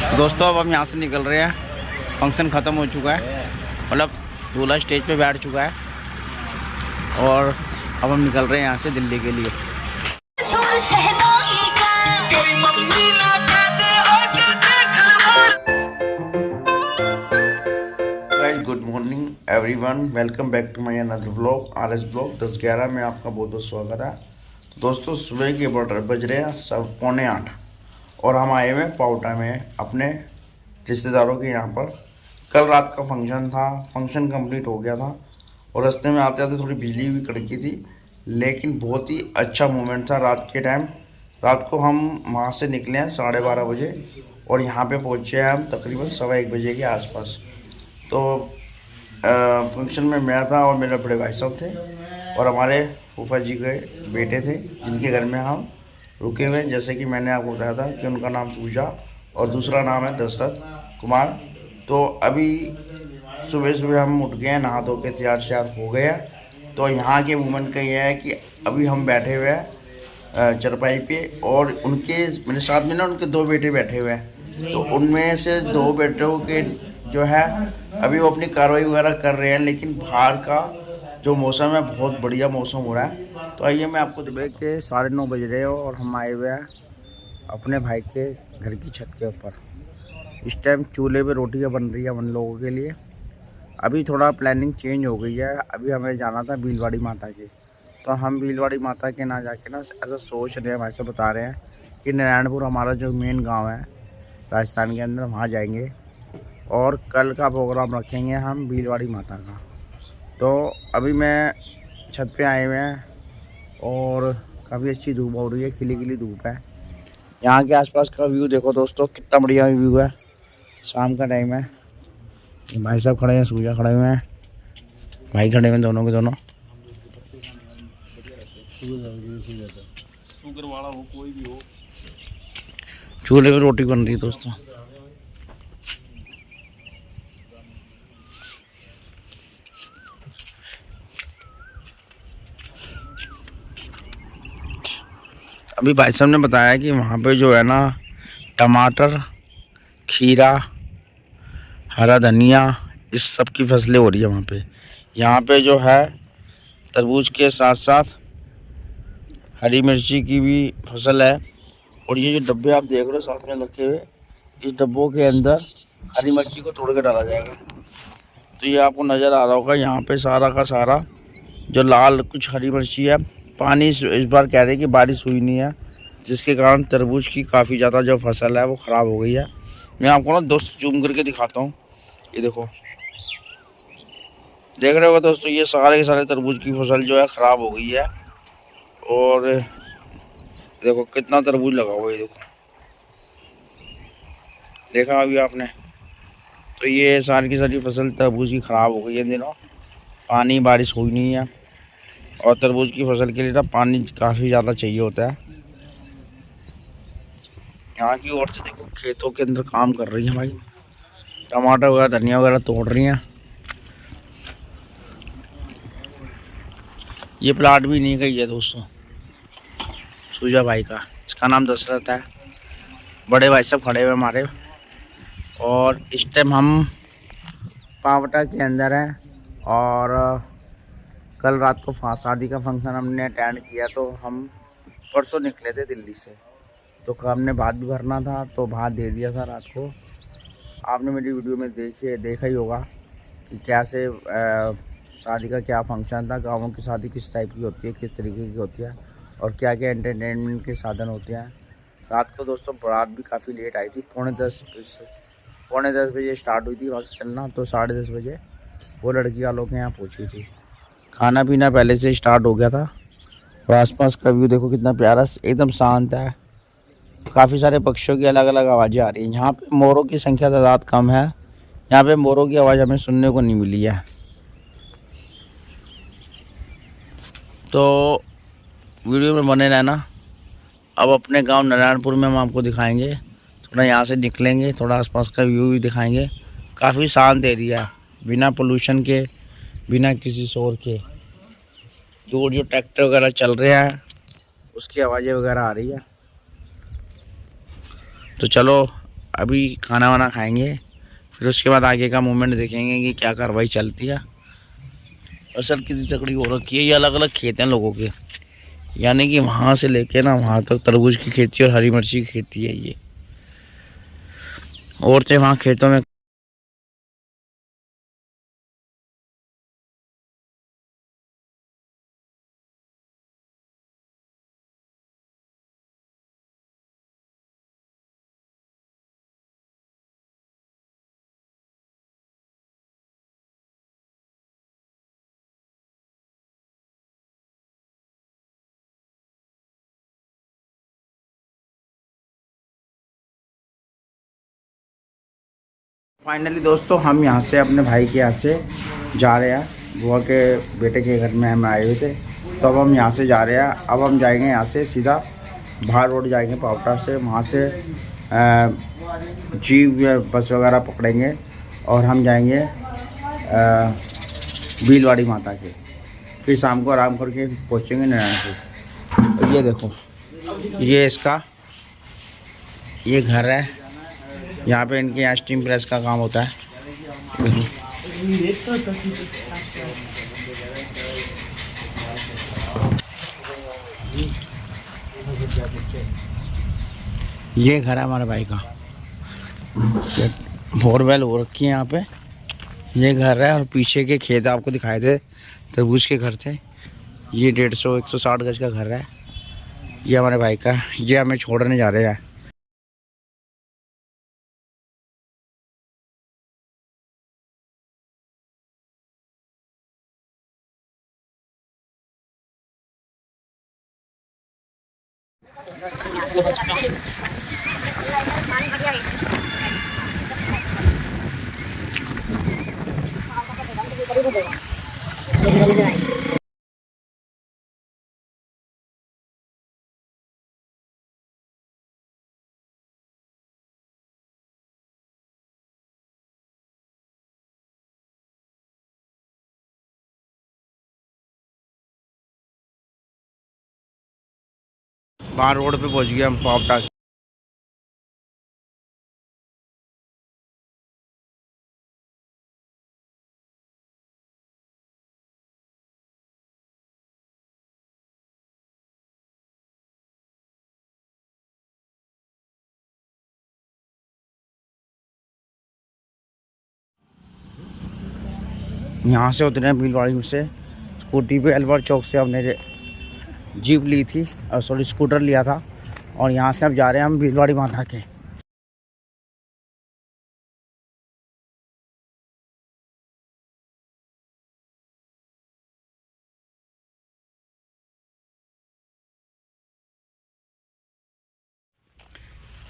दोस्तों अब हम यहाँ से निकल रहे हैं। फंक्शन ख़त्म हो चुका है, मतलब दूल्हा स्टेज पे बैठ चुका है और अब हम निकल रहे हैं यहाँ से दिल्ली के लिए। Guys good morning everyone, welcome back to my another vlog RS blog 10-11 में आपका बहुत बहुत स्वागत है। तो दोस्तों सुबह के बज रहे हैं सब 7:45 और हम आए हुए हैं पाउटा में अपने रिश्तेदारों के यहाँ पर। कल रात का फंक्शन था, फंक्शन कंप्लीट हो गया था और रास्ते में आते आते थोड़ी बिजली भी कड़की थी, लेकिन बहुत ही अच्छा मोमेंट था रात के टाइम। रात को हम वहाँ से निकले हैं 12:30 बजे और यहाँ पे पहुँचे हैं हम तकरीबन 1:15 बजे के आसपास। तो फंक्शन में मैं था और मेरे बड़े भाई साहब थे और हमारे फूफा जी के बेटे थे जिनके घर में हम रुके हुए। जैसे कि मैंने आपको बताया था कि उनका नाम सूजा और दूसरा नाम है दशरथ कुमार। तो अभी सुबह सुबह हम उठ गए हैं, नहा धो के तैयार श्यार हो गए हैं। तो यहाँ के मूवमेंट का ये है कि अभी हम बैठे हुए हैं चरपाई पे और उनके मेरे साथ में ना उनके 2 बेटे बैठे हुए हैं। तो उनमें से 2 बेटों के जो है अभी वो अपनी कार्रवाई वगैरह कर रहे हैं, लेकिन बाहर का जो मौसम है बहुत बढ़िया मौसम हो रहा है। तो आइए मैं आपको सुबह के 9:30 बज रहे हो और हम आए हुए हैं अपने भाई के घर की छत के ऊपर। इस टाइम चूल्हे पे रोटियां बन रही है उन लोगों के लिए। अभी थोड़ा प्लानिंग चेंज हो गई है, अभी हमें जाना था भीलवाड़ी माता के। तो हम भीलवाड़ी माता के ना जाके ना ऐसा सोच रहे हैं, भाई साहब बता रहे हैं कि नारायणपुर हमारा जो मेन गाँव है राजस्थान के अंदर, वहाँ जाएंगे और कल का प्रोग्राम रखेंगे हम भीलवाड़ी माता का। तो अभी मैं छत पे आए हुए हैं और काफ़ी अच्छी धूप हो रही है, खिली खिली धूप है। यहाँ के आसपास का व्यू देखो दोस्तों, कितना बढ़िया व्यू है। शाम का टाइम है, भाई साहब खड़े हैं, सूजा खड़े हुए हैं, भाई खड़े हुए हैं दोनों के दोनों। शुगर वाला हो कोई भी हो, चूल्हे में रोटी बन रही है दोस्तों। अभी भाई साहब ने बताया कि वहाँ पे जो है ना टमाटर, खीरा, हरा धनिया, इस सब की फसलें हो रही है वहाँ पे। यहाँ पे जो है तरबूज के साथ साथ हरी मिर्ची की भी फसल है। और ये जो डब्बे आप देख रहे हो साथ में रखे हुए, इस डब्बों के अंदर हरी मिर्ची को तोड़ के डाला जाएगा। तो ये आपको नज़र आ रहा होगा यहाँ पे सारा का सारा जो लाल कुछ हरी मिर्ची है। पानी इस बार कह रहे हैं कि बारिश हुई नहीं है, जिसके कारण तरबूज की काफ़ी ज़्यादा जो फसल है वो ख़राब हो गई है। मैं आपको ना दोस्त जूम करके दिखाता हूँ, ये देखो, देख रहे होगा दोस्तों, ये सारे के सारे तरबूज की फसल जो है ख़राब हो गई है। और देखो कितना तरबूज लगा हुआ है, ये देखो, देखा अभी आपने। तो ये सारी की सारी फसल तरबूज की ख़राब हो गई है। दिनों पानी बारिश हुई नहीं है और तरबूज की फसल के लिए ना पानी काफ़ी ज़्यादा चाहिए होता है। यहाँ की औरतें देखो खेतों के अंदर काम कर रही हैं भाई, टमाटर वगैरह धनिया वगैरह तोड़ रही हैं। ये प्लाट भी नहीं गई है दोस्तों सूजा भाई का, इसका नाम दशरथ है। बड़े भाई सब खड़े हुए हमारे और इस टाइम हम पावटा के अंदर हैं। और कल रात को शादी का फंक्शन हमने अटेंड किया, तो हम परसों निकले थे दिल्ली से। तो हमने भात भी भरना था तो भात दे दिया था रात को। आपने मेरी वीडियो में देखा ही होगा कि कैसे शादी का क्या फंक्शन था। गाँवों की शादी किस टाइप की होती है, किस तरीके की होती है और क्या क्या एंटरटेनमेंट के साधन होते हैं। रात को दोस्तों बारात भी काफ़ी लेट आई थी, 9:45 बजे स्टार्ट हुई थी वहाँ से चलना। तो 10:30 बजे वो लड़की वालों के यहाँ पहुँची थी। खाना पीना पहले से स्टार्ट हो गया था और आसपास का व्यू देखो कितना प्यारा, एकदम शांत है। काफ़ी सारे पक्षियों की अलग अलग आवाज़ें आ रही हैं। यहाँ पे मोरों की संख्या तादाद कम है, यहाँ पे मोरों की आवाज़ हमें सुनने को नहीं मिली है। तो वीडियो में बने रहना। अब अपने गांव नारायणपुर में हम आपको दिखाएंगे, थोड़ा यहाँ से निकलेंगे, थोड़ा आसपास का व्यू भी दिखाएंगे। काफ़ी शांत एरिया है, बिना पोल्यूशन के, बिना किसी शोर के। दूर जो ट्रैक्टर वगैरह चल रहे हैं उसकी आवाज़ें वगैरह आ रही है। तो चलो अभी खाना वाना खाएंगे, फिर उसके बाद आगे का मूवमेंट देखेंगे कि क्या कार्रवाई चलती है। असल किसी तकड़ी हो रखी है, ये अलग अलग खेत हैं लोगों के, यानी कि वहाँ से लेके ना वहाँ तक तरबूज की खेती और हरी मिर्ची की खेती है। ये औरतें वहाँ खेतों में फाइनली दोस्तों हम यहाँ से अपने भाई के यहाँ से जा रहे हैं। बुआ के बेटे के घर में हम आए हुए थे, तो अब हम यहाँ से जा रहे हैं। अब हम जाएंगे यहाँ से सीधा बाहर रोड जाएंगे पावटा से, वहाँ से जीप या बस वगैरह पकड़ेंगे और हम जाएंगे भीलवाड़ी माता के। फिर शाम को आराम करके पहुँचेंगे नारायणपुर। और ये देखो, ये इसका ये घर है, यहाँ पे इनके यहाँ स्टीम प्रेस का काम होता है। ये घर है हमारे भाई का, बोरवेल हो रखी है यहाँ पे। ये घर है और पीछे के खेत आपको दिखाए थे, तरबूज के घर थे। ये 150-160 गज का घर है, ये हमारे भाई का। ये हमें छोड़ने जा रहे हैं। बाहर रोड पे पहुंच गया हम पावटा। यहाँ से उतरे भीलवाड़ी से स्कूटी पे अलवर चौक से हमने जीप ली थी, सॉरी स्कूटर लिया था, और यहाँ से अब जा रहे हैं हम भीलवाड़ी माता के।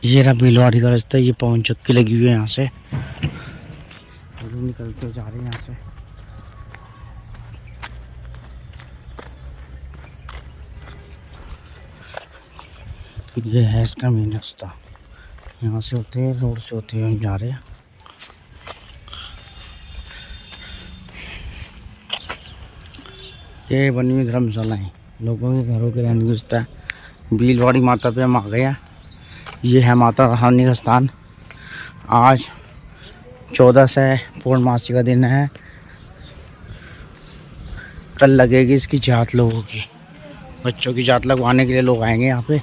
ये रहा भीलवाड़ी का रास्ता, ये पवन चक्की लगी हुई है यहाँ से। निकलते जा रहे हैं यहाँ से। ये है इसका मेन रास्ता, यहाँ से होते हैं रोड से होते हुए हम जा रहे हैं। ये बनी हुई धर्मशाला है, लोगों के घरों के रहने की व्यवस्था है। भीलवाड़ी माता पे हम आ गए हैं। ये है माता रानी का स्थान। आज 14 से पूर्णमासी का दिन है। कल लगेगी इसकी जात लोगों की, बच्चों की जात लगवाने के लिए लोग आएंगे यहाँ पे।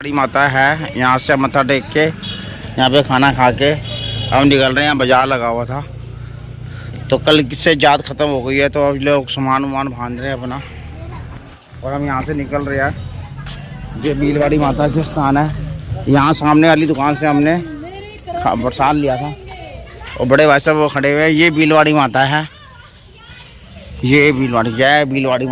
बड़ी माता है, यहाँ से मत्था टेक के यहाँ पे खाना खा के हम निकल रहे हैं। बाजार लगा हुआ था, तो कल से जात ख़त्म हो गई है, तो अब लोग सामान वामान बांध रहे हैं अपना, और हम यहाँ से निकल रहे हैं। ये भीलवाड़ी माता के स्थान है। यहाँ सामने वाली दुकान से हमने प्रसाद लिया था, और बड़े भाई साहब वो खड़े हुए हैं। ये भीलवाड़ी माता है, ये भीलवाड़ी, जय भीलवाड़ी